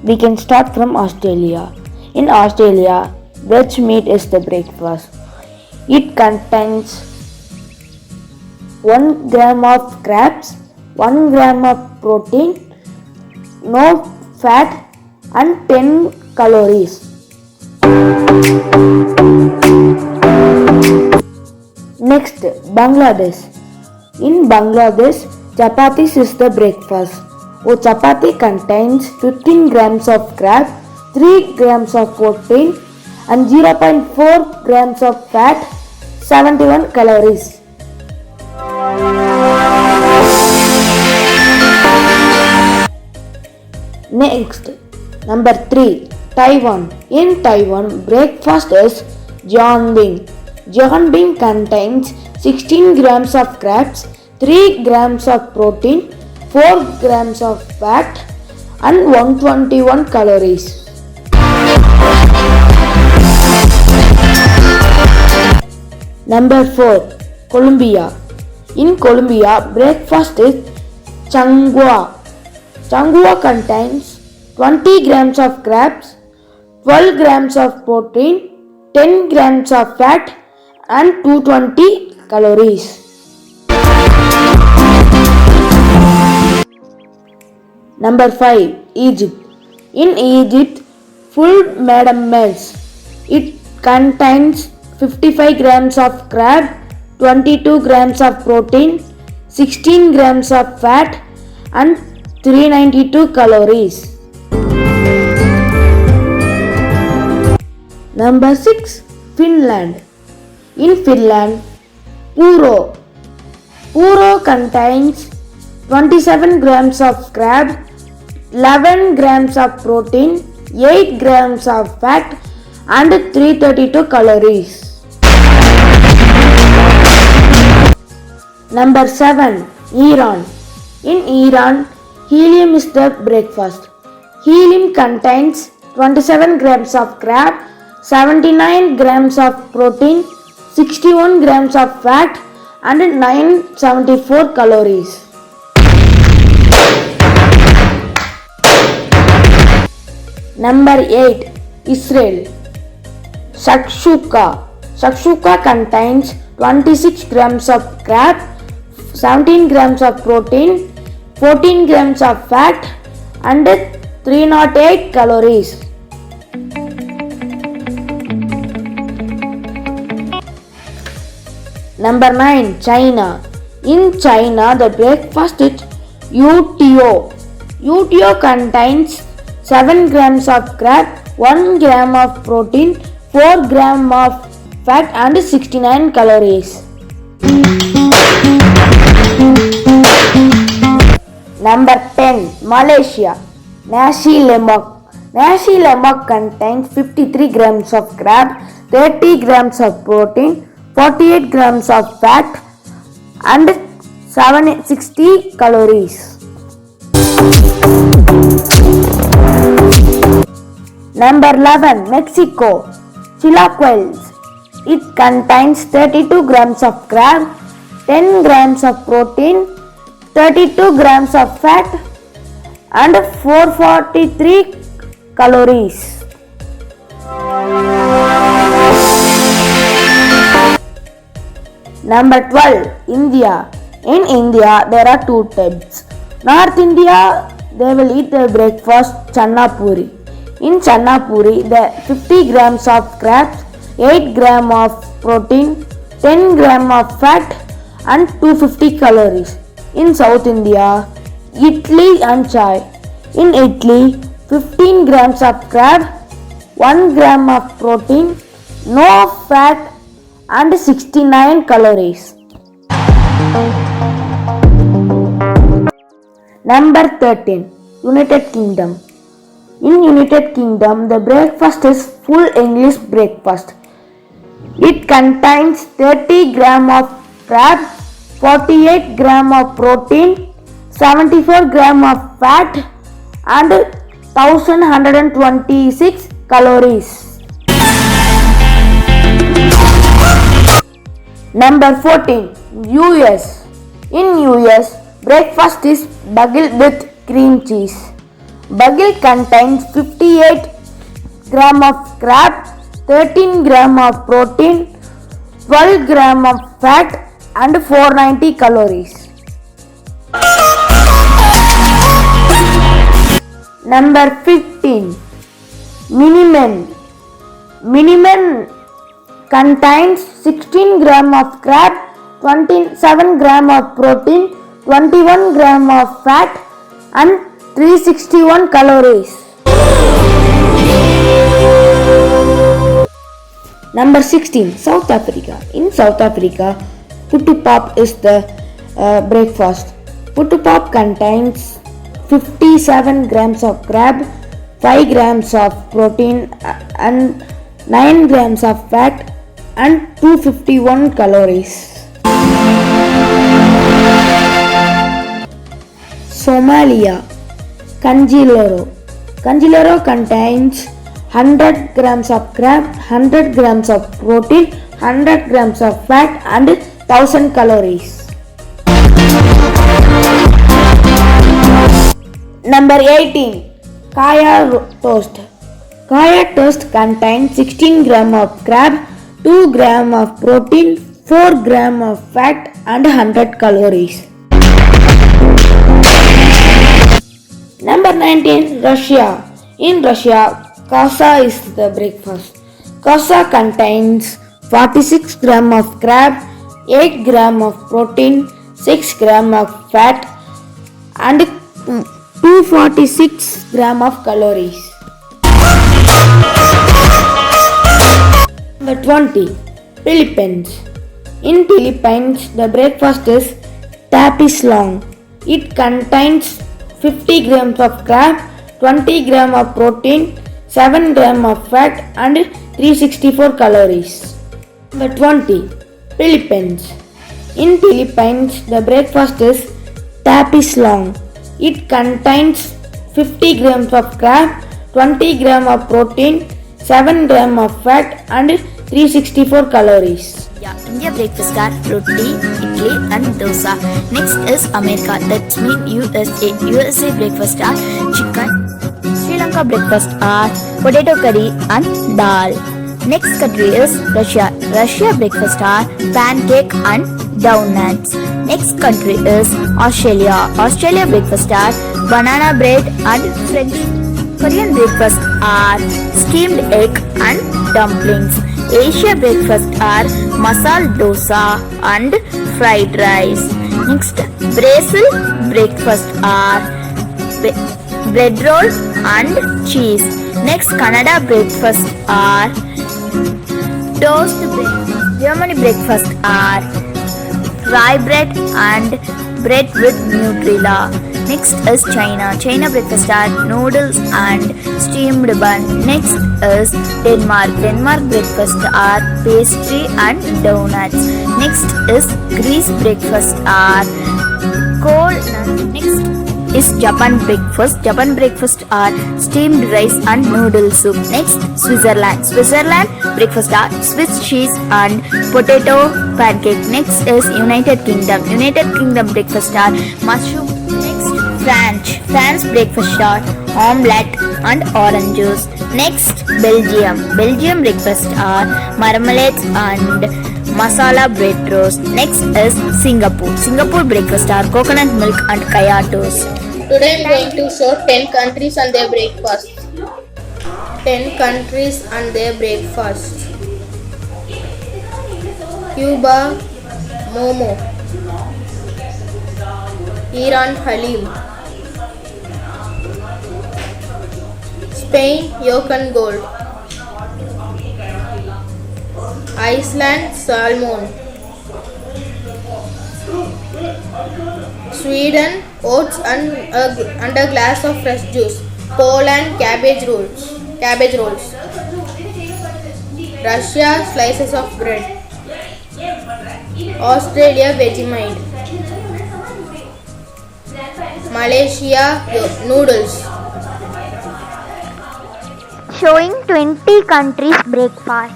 We can start from Australia. In Australia, veg meat is the breakfast. It contains 1 gram of crabs, 1 gram of protein, no fat and 10 calories. Next, Bangladesh. In Bangladesh, chapatis is the breakfast. A chapati contains 15 grams of crab, 3 grams of protein and 0.4 grams of fat, 71 calories. Next, number 3, Taiwan. In Taiwan, breakfast is Jianbing. Jianbing contains 16 grams of crabs, 3 grams of protein, 4 grams of fat and 121 calories. Number 4, Colombia. In Colombia, breakfast is changua. Changua contains 20 grams of crabs, 12 grams of protein, 10 grams of fat and 220 calories. Number 5, Egypt. In Egypt, full madam meals. It contains 55 grams of crab, 22 grams of protein, 16 grams of fat and 392 calories. Number 6, Finland. In Finland, Puro. Puro contains 27 grams of crab, 11 grams of protein, 8 grams of fat and 332 calories. Number 7, Iran. In Iran, helium is the breakfast. Helium contains 27 grams of crab, 79 grams of protein, 61 grams of fat and 974 calories. Number 8, Israel. Shakshuka. Shakshuka contains 26 grams of crab, 17 grams of protein, 14 grams of fat and 308 calories. Number 9, China. In China, the breakfast is UTO. UTO contains 7 grams of crab, 1 gram of protein, 4 grams of fat and 69 calories. Number 10, Malaysia. Nasi Lemak. Nasi Lemak contains 53 grams of crab, 30 grams of protein, 48 grams of fat and 760 calories. Number 11, Mexico. Chilaquiles. It contains 32 grams of crab, 10 grams of protein, 32 grams of fat and 443 calories. Number 12, India. In India, there are 2 types. North India, they will eat their breakfast channa puri. In channa puri, the 50 grams of crabs, 8 grams of protein, 10 grams of fat and 250 calories. In South India, idli and chai. In idli, 15 grams of crab, 1 gram of protein, no fat and 69 calories. Number 13, United Kingdom. In United Kingdom, the breakfast is full English breakfast. It contains 30 grams of crab, 48 grams of protein, 74 grams of fat and 1126 calories. Number 14, US. In US, breakfast is bagel with cream cheese. Bagel contains 58 gram of carb, 13 gram of protein, 12 gram of fat and 490 calories. Number 15. Miniman. Miniman contains 16 gram of carb, 27 gram of protein, 21 gram of fat and 361 calories. Number 16. South Africa. In South Africa, Puttu Pop is the breakfast. Puttu Pop contains 57 grams of carb, 5 grams of protein and 9 grams of fat and 251 calories. Somalia. Kanjiloro. Kanjiloro contains 100 grams of carb, 100 grams of protein, 100 grams of fat and 1000 calories. Number 18. Kaya toast. Kaya toast contains 16 gram of carb, 2 gram of protein, 4 gram of fat and 100 calories. Number 19. Russia. In Russia, Kasa is the breakfast. Kasa contains 46 gram of carb, 8 gram of protein, 6 gram of fat and 246 gram of calories. Number 20. Philippines. In Philippines, the breakfast is tapis long. It contains 50 grams of carb, 20 grams of protein, 7 grams of fat and 364 calories. Number 20. Philippines. In Philippines, the breakfast is tapis long. It contains 50 grams of carb, 20 grams of protein, 7 grams of fat and 364 calories. India breakfast are roti, idli and dosa. Next is America, that means USA. USA breakfast are chicken. Sri Lanka breakfast are potato curry and dal. Next country is Russia. Russia breakfast are pancake and donuts. Next country is Australia. Australia breakfast are banana bread and French. Korean breakfast are steamed egg and dumplings. Asia breakfast are masala dosa and fried rice. Next, Brazil breakfast are bread roll and cheese. Next, Canada breakfast are toast bread. Germany breakfast are rye bread and bread with Nutella. Next is China. China breakfast are noodles and steamed bun. Next is Denmark. Denmark breakfast are pastry and donuts. Next is Greece breakfast are cold. Next is Japan breakfast. Japan breakfast are steamed rice and noodle soup. Next, Switzerland. Switzerland breakfast are Swiss cheese and potato pancake. Next is United Kingdom. United Kingdom breakfast are mushroom. Next, France breakfast are omelette and orange juice. Next, Belgium. Belgium breakfast are marmalade and masala bread roast. Next is Singapore. Singapore breakfast are coconut milk and kaya toast. Today I am going to show 10 countries and their breakfast. 10 countries and their breakfast. Cuba, momo. Iran, halim. Spain, yolk and gold. Iceland, salmon. Sweden, oats and a glass of fresh juice. Poland, cabbage rolls. Russia, slices of bread. Australia, Vegemite. Malaysia, noodles. Showing 20 countries breakfast.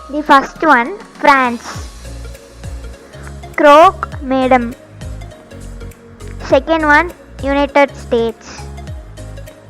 The first one, France. Croque Madame. Second one, United States.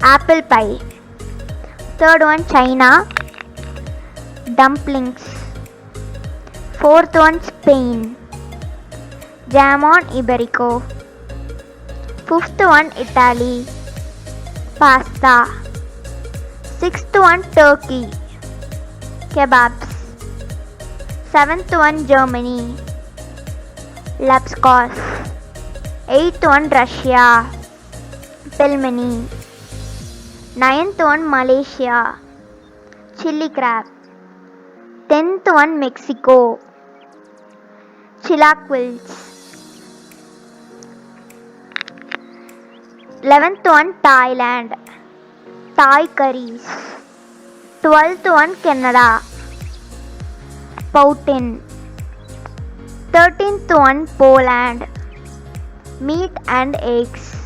apple pie. Third one, China, dumplings. Fourth one, Spain, jamon iberico. Fifth one, Italy, pasta. Sixth one, Turkey, kebabs. Seventh one, Germany, lapskos. Eighth one, Russia, pelmeni. Ninth one, Malaysia, chili crab. 10th one, Mexico, chilaquils. 11th one, Thailand, Thai curries. 12th one, Canada, Poutin. 13th one, Poland, meat and eggs.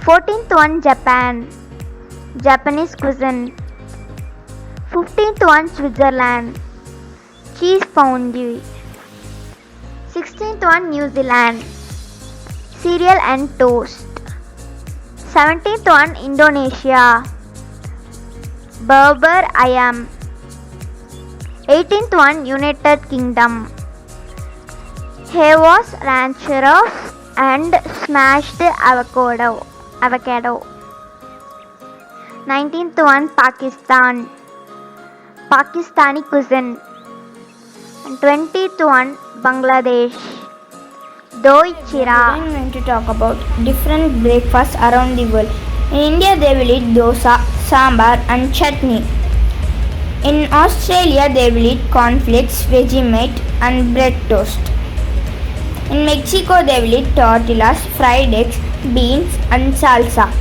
14th one, Japan, Japanese cuisine. 15th one, Switzerland, cheese fondue. 16th one, New Zealand, cereal and toast. 17th one, Indonesia, Berber ayam. 18th one, United Kingdom, Havos rancheros and smashed avocado. 19th one, Pakistan, Pakistani cuisine. And 20th one, Bangladesh, doi chira. I'm going to talk about different breakfasts around the world. In India, they will eat dosa, sambar, and chutney. In Australia, they will eat cornflakes, Vegemite, and bread toast. In Mexico, they will eat tortillas, fried eggs, beans, and salsa.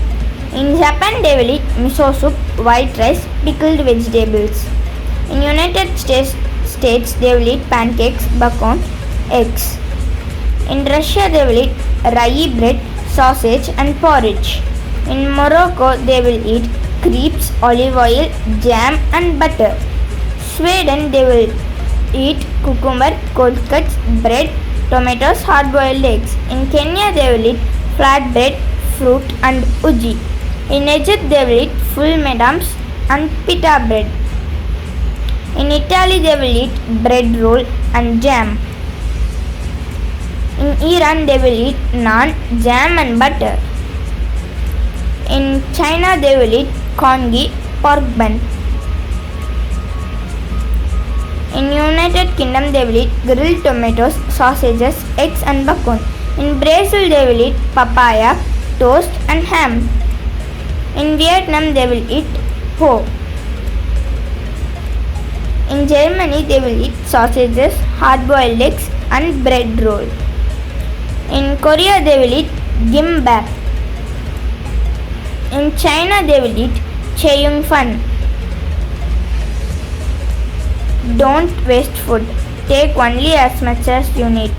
In Japan, they will eat miso soup, white rice, pickled vegetables. In United States, they will eat pancakes, bacon, eggs. In Russia, they will eat rye bread, sausage, and porridge. In Morocco, they will eat crepes, olive oil, jam, and butter. Sweden, they will eat cucumber, cold cuts, bread, tomatoes, hard-boiled eggs. In Kenya, they will eat flatbread, fruit, and uji. In Egypt, they will eat full medams and pita bread. In Italy, they will eat bread roll and jam. In Iran, they will eat naan, jam, and butter. In China, they will eat congee, pork bun. In United Kingdom, they will eat grilled tomatoes, sausages, eggs, and bacon. In Brazil, they will eat papaya, toast, and ham. In Vietnam, they will eat pho. In Germany, they will eat sausages, hard-boiled eggs, and bread roll. In Korea, they will eat gimbap. In China, they will eat cheung fan. Don't waste food. Take only as much as you need.